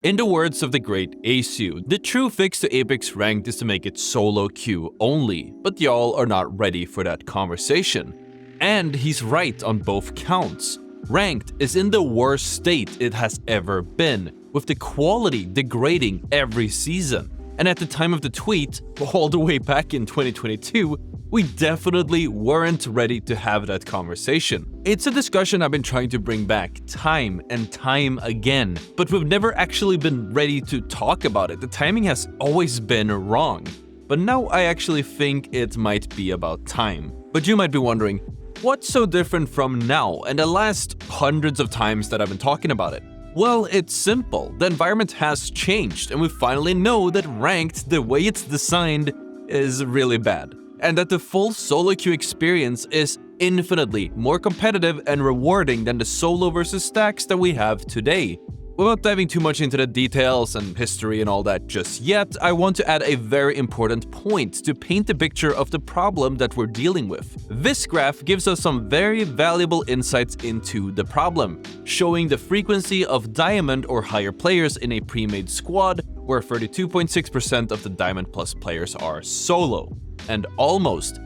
In the words of the great Asu, the true fix to Apex Ranked is to make it solo queue only, but y'all are not ready for that conversation. And he's right on both counts. Ranked is in the worst state it has ever been, with the quality degrading every season. And at the time of the tweet, all the way back in 2022, we definitely weren't ready to have that conversation. It's a discussion I've been trying to bring back time and time again, but we've never actually been ready to talk about it. The timing has always been wrong. But now I actually think it might be about time. But you might be wondering, what's so different from now and the last hundreds of times that I've been talking about it? Well, it's simple. The environment has changed, and we finally know that Ranked, the way it's designed, is really bad. And that the full solo queue experience is infinitely more competitive and rewarding than the solo versus stacks that we have today. Without diving too much into the details and history and all that just yet, I want to add a very important point to paint a picture of the problem that we're dealing with. This graph gives us some very valuable insights into the problem, showing the frequency of diamond or higher players in a pre-made squad, where 32.6% of the diamond plus players are solo, and almost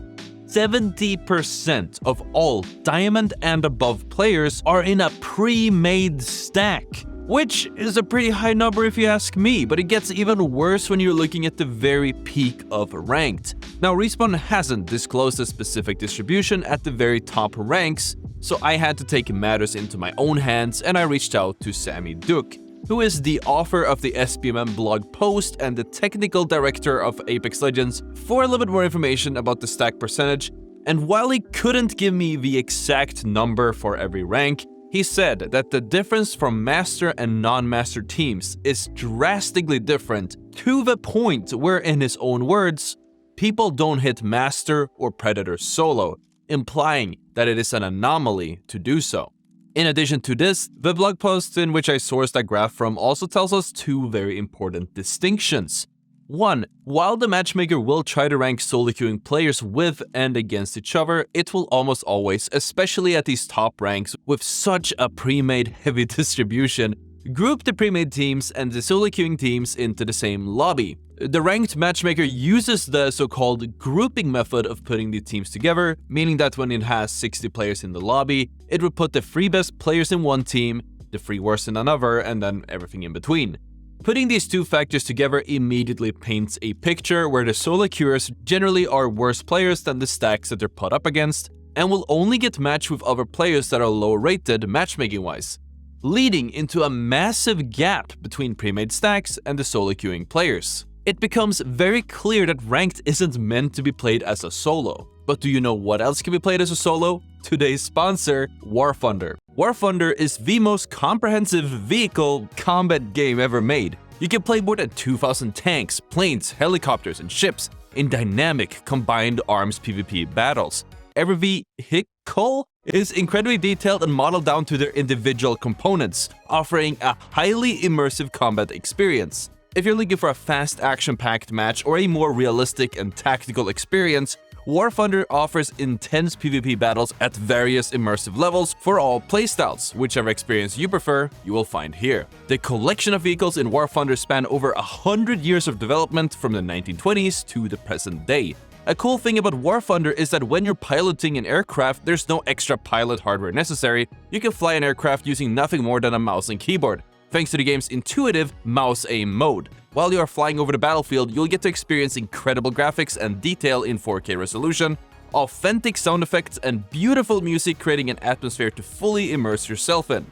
70% of all diamond and above players are in a pre-made stack. Which is a pretty high number if you ask me, but it gets even worse when you're looking at the very peak of Ranked. Now, Respawn hasn't disclosed a specific distribution at the very top ranks, so I had to take matters into my own hands and I reached out to Sammy Duke, who is the author of the SBMM blog post and the technical director of Apex Legends, for a little bit more information about the stack percentage. And while he couldn't give me the exact number for every rank, he said that the difference from master and non-master teams is drastically different, to the point where, in his own words, people don't hit master or predator solo, implying that it is an anomaly to do so. In addition to this, the blog post in which I sourced that graph from also tells us two very important distinctions. One, while the matchmaker will try to rank solo queuing players with and against each other, it will almost always, especially at these top ranks with such a pre-made heavy distribution, group the pre-made teams and the solo queuing teams into the same lobby. The ranked matchmaker uses the so-called grouping method of putting the teams together, meaning that when it has 60 players in the lobby, it will put the 3 best players in one team, the 3 worst in another, and then everything in between. Putting these two factors together immediately paints a picture where the solo queuers generally are worse players than the stacks that they're put up against, and will only get matched with other players that are lower rated matchmaking-wise, leading into a massive gap between pre-made stacks and the solo queuing players. It becomes very clear that Ranked isn't meant to be played as a solo. But do you know what else can be played as a solo? Today's sponsor, War Thunder. War Thunder is the most comprehensive vehicle combat game ever made. You can play more than 2,000 tanks, planes, helicopters, and ships in dynamic combined arms PvP battles. Every vehicle is incredibly detailed and modeled down to their individual components, offering a highly immersive combat experience. If you're looking for a fast action-packed match or a more realistic and tactical experience, War Thunder offers intense PvP battles at various immersive levels for all playstyles. Whichever experience you prefer, you will find here. The collection of vehicles in War Thunder span over 100 years of development from the 1920s to the present day. A cool thing about War Thunder is that when you're piloting an aircraft, there's no extra pilot hardware necessary. You can fly an aircraft using nothing more than a mouse and keyboard, thanks to the game's intuitive mouse aim mode. While you are flying over the battlefield, you'll get to experience incredible graphics and detail in 4K resolution, authentic sound effects, and beautiful music, creating an atmosphere to fully immerse yourself in.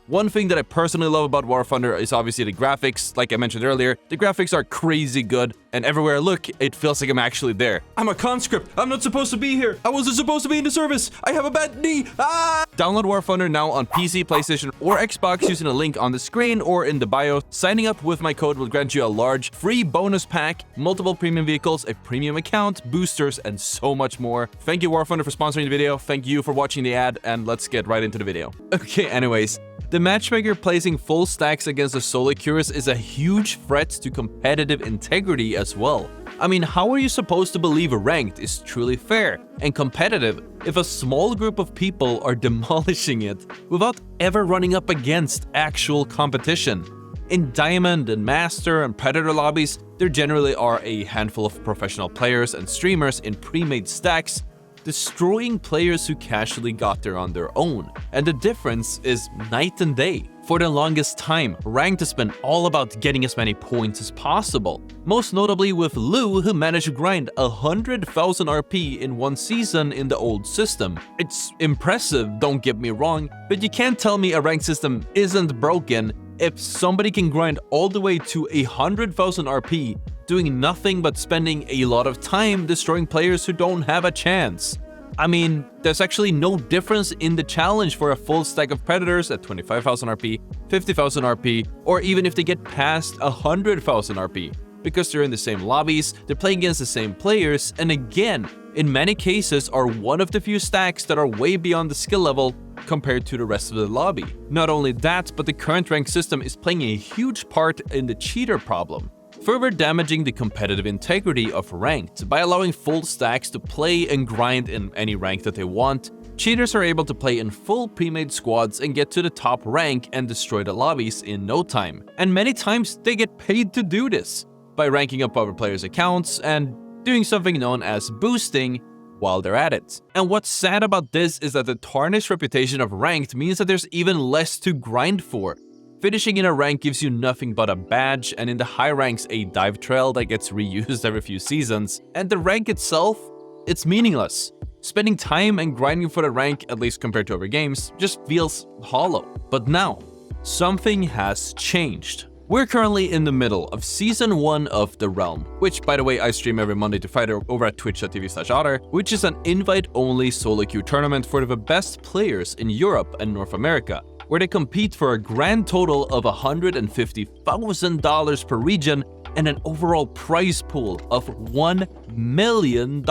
One thing that I personally love about War Thunder is obviously the graphics. Like I mentioned earlier, the graphics are crazy good, and everywhere I look, it feels like I'm actually there. I'm a conscript! I'm not supposed to be here! I wasn't supposed to be in the service! I have a bad knee! Ah! Download War Thunder now on PC, PlayStation, or Xbox using a link on the screen or in the bio. Signing up with my code will grant you a large free bonus pack, multiple premium vehicles, a premium account, boosters, and so much more. Thank you, War Thunder, for sponsoring the video. Thank you for watching the ad, and let's get right into the video. Okay, anyways. The matchmaker placing full stacks against the solo queuers is a huge threat to competitive integrity as well. I mean, how are you supposed to believe Ranked is truly fair and competitive if a small group of people are demolishing it without ever running up against actual competition? In Diamond and Master and Predator lobbies, there generally are a handful of professional players and streamers in pre-made stacks, destroying players who casually got there on their own. And the difference is night and day. For the longest time, Ranked has been all about getting as many points as possible. Most notably with Lou, who managed to grind 100,000 RP in one season in the old system. It's impressive, don't get me wrong, but you can't tell me a ranked system isn't broken if somebody can grind all the way to 100,000 RP, doing nothing but spending a lot of time destroying players who don't have a chance. I mean, there's actually no difference in the challenge for a full stack of Predators at 25,000 RP, 50,000 RP, or even if they get past 100,000 RP. Because they're in the same lobbies, they're playing against the same players, and again, in many cases are one of the few stacks that are way beyond the skill level compared to the rest of the lobby. Not only that, but the current rank system is playing a huge part in the cheater problem, further damaging the competitive integrity of Ranked. By allowing full stacks to play and grind in any rank that they want, cheaters are able to play in full pre-made squads and get to the top rank and destroy the lobbies in no time. And many times they get paid to do this, by ranking up other players' accounts and doing something known as boosting while they're at it. And what's sad about this is that the tarnished reputation of Ranked means that there's even less to grind for. Finishing in a rank gives you nothing but a badge, and in the high ranks a dive trail that gets reused every few seasons, and the rank itself, it's meaningless. Spending time and grinding for the rank, at least compared to other games, just feels hollow. But now, something has changed. We're currently in the middle of Season 1 of The Realm, which, by the way, I stream every Monday to Friday over at twitch.tv/Ottr, which is an invite-only solo queue tournament for the best players in Europe and North America, where they compete for a grand total of $150,000 per region and an overall prize pool of $1 million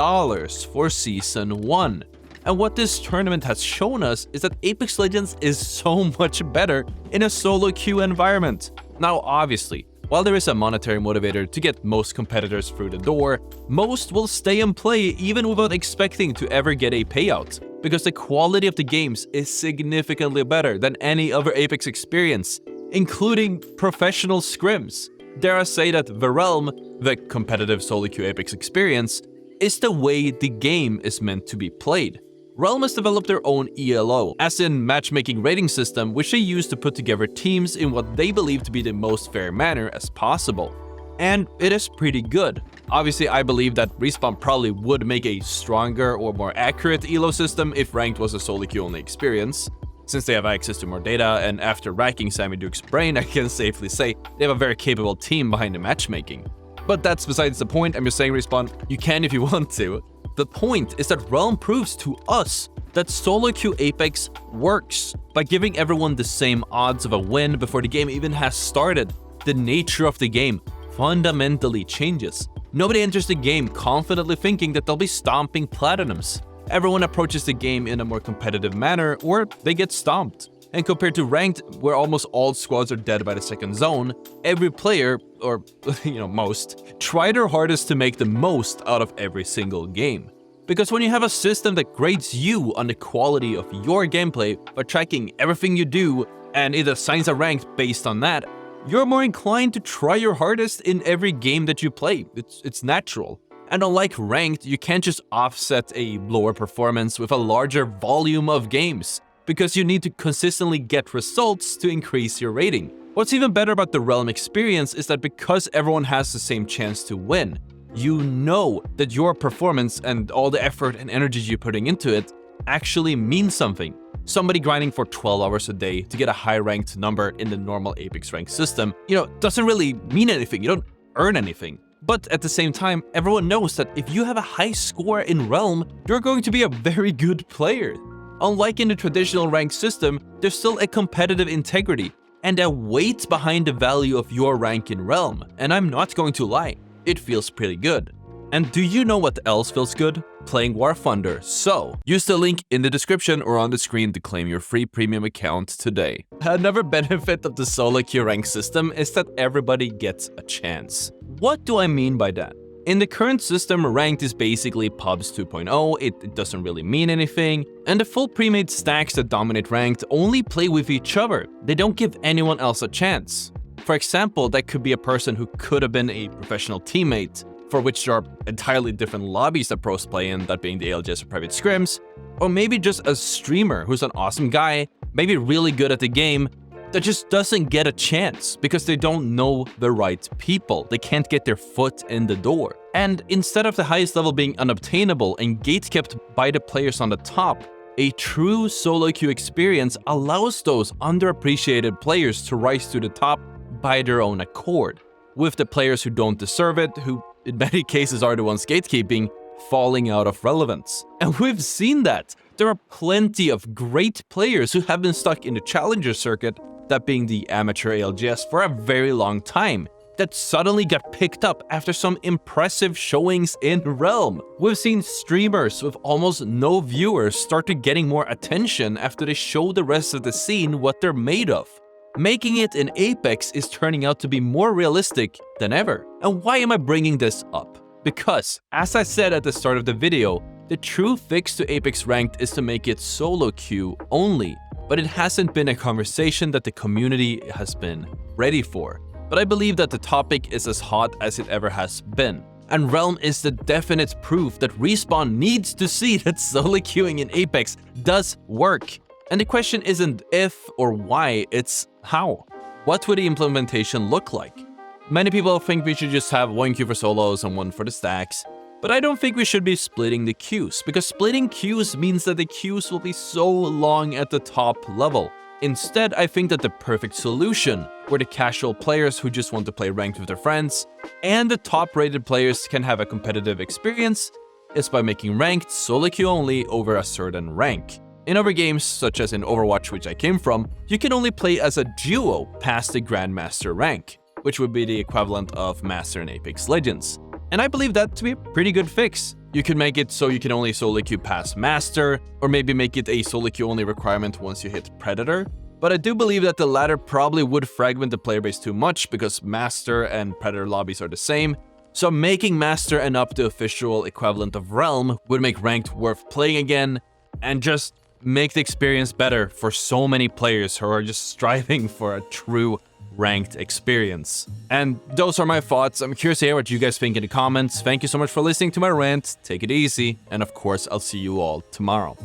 for Season 1. And what this tournament has shown us is that Apex Legends is so much better in a solo queue environment. Now, obviously, while there is a monetary motivator to get most competitors through the door, most will stay and play even without expecting to ever get a payout, because the quality of the games is significantly better than any other Apex experience, including professional scrims. Dare I say that The Realm, the competitive solo queue Apex experience, is the way the game is meant to be played. Realm has developed their own ELO, as in matchmaking rating system, which they use to put together teams in what they believe to be the most fair manner as possible. And it is pretty good. Obviously, I believe that Respawn probably would make a stronger or more accurate ELO system if Ranked was a solo queue only experience, since they have access to more data, and after racking Sammy Duke's brain, I can safely say they have a very capable team behind the matchmaking. But that's besides the point. I'm just saying, Respawn, you can if you want to. The point is that Realm proves to us that solo queue Apex works. By giving everyone the same odds of a win before the game even has started, the nature of the game fundamentally changes. Nobody enters the game confidently thinking that they'll be stomping platinums. Everyone approaches the game in a more competitive manner, or they get stomped. And compared to Ranked, where almost all squads are dead by the second zone, every player, or most, try their hardest to make the most out of every single game. Because when you have a system that grades you on the quality of your gameplay by tracking everything you do, and it assigns a rank based on that, you're more inclined to try your hardest in every game that you play. It's natural. And unlike Ranked, you can't just offset a lower performance with a larger volume of games, because you need to consistently get results to increase your rating. What's even better about the Realm experience is that because everyone has the same chance to win, you know that your performance and all the effort and energy you're putting into it actually means something. Somebody grinding for 12 hours a day to get a high-ranked number in the normal Apex rank system, doesn't really mean anything. You don't earn anything. But at the same time, everyone knows that if you have a high score in Realm, you're going to be a very good player. Unlike in the traditional rank system, there's still a competitive integrity and a weight behind the value of your rank in Realm, and I'm not going to lie, it feels pretty good. And do you know what else feels good? Playing War Thunder. So, use the link in the description or on the screen to claim your free premium account today. Another benefit of the solo queue rank system is that everybody gets a chance. What do I mean by that? In the current system, Ranked is basically pubs 2.0, it doesn't really mean anything, and the full pre-made stacks that dominate Ranked only play with each other, they don't give anyone else a chance. For example, that could be a person who could have been a professional teammate, for which there are entirely different lobbies that pros play in, that being the ALGS or private scrims, or maybe just a streamer who's an awesome guy, maybe really good at the game, that just doesn't get a chance because they don't know the right people. They can't get their foot in the door. And instead of the highest level being unobtainable and gatekept by the players on the top, a true solo queue experience allows those underappreciated players to rise to the top by their own accord, with the players who don't deserve it, who in many cases are the ones gatekeeping, falling out of relevance. And we've seen that. There are plenty of great players who have been stuck in the challenger circuit, that being the amateur ALGS, for a very long time, that suddenly got picked up after some impressive showings in Realm. We've seen streamers with almost no viewers start to getting more attention after they show the rest of the scene what they're made of. Making it in Apex is turning out to be more realistic than ever. And why am I bringing this up? Because, as I said at the start of the video, the true fix to Apex Ranked is to make it solo queue only, but it hasn't been a conversation that the community has been ready for. But I believe that the topic is as hot as it ever has been. And Realm is the definite proof that Respawn needs to see that solo queuing in Apex does work. And the question isn't if or why, it's how. What would the implementation look like? Many people think we should just have one queue for solos and one for the stacks. But I don't think we should be splitting the queues, because splitting queues means that the queues will be so long at the top level. Instead, I think that the perfect solution, where the casual players who just want to play ranked with their friends, and the top-rated players can have a competitive experience, is by making ranked solo queue only over a certain rank. In other games, such as in Overwatch, which I came from, you can only play as a duo past the Grandmaster rank, which would be the equivalent of Master in Apex Legends. And I believe that to be a pretty good fix. You could make it so you can only solo queue past Master, or maybe make it a solo queue only requirement once you hit Predator. But I do believe that the latter probably would fragment the player base too much, because Master and Predator lobbies are the same. So making Master and up the official equivalent of Realm would make Ranked worth playing again, and just make the experience better for so many players who are just striving for a true ranked experience. And those are my thoughts. I'm curious to hear what you guys think in the comments. Thank you so much for listening to my rant. Take it easy, and of course, I'll see you all tomorrow.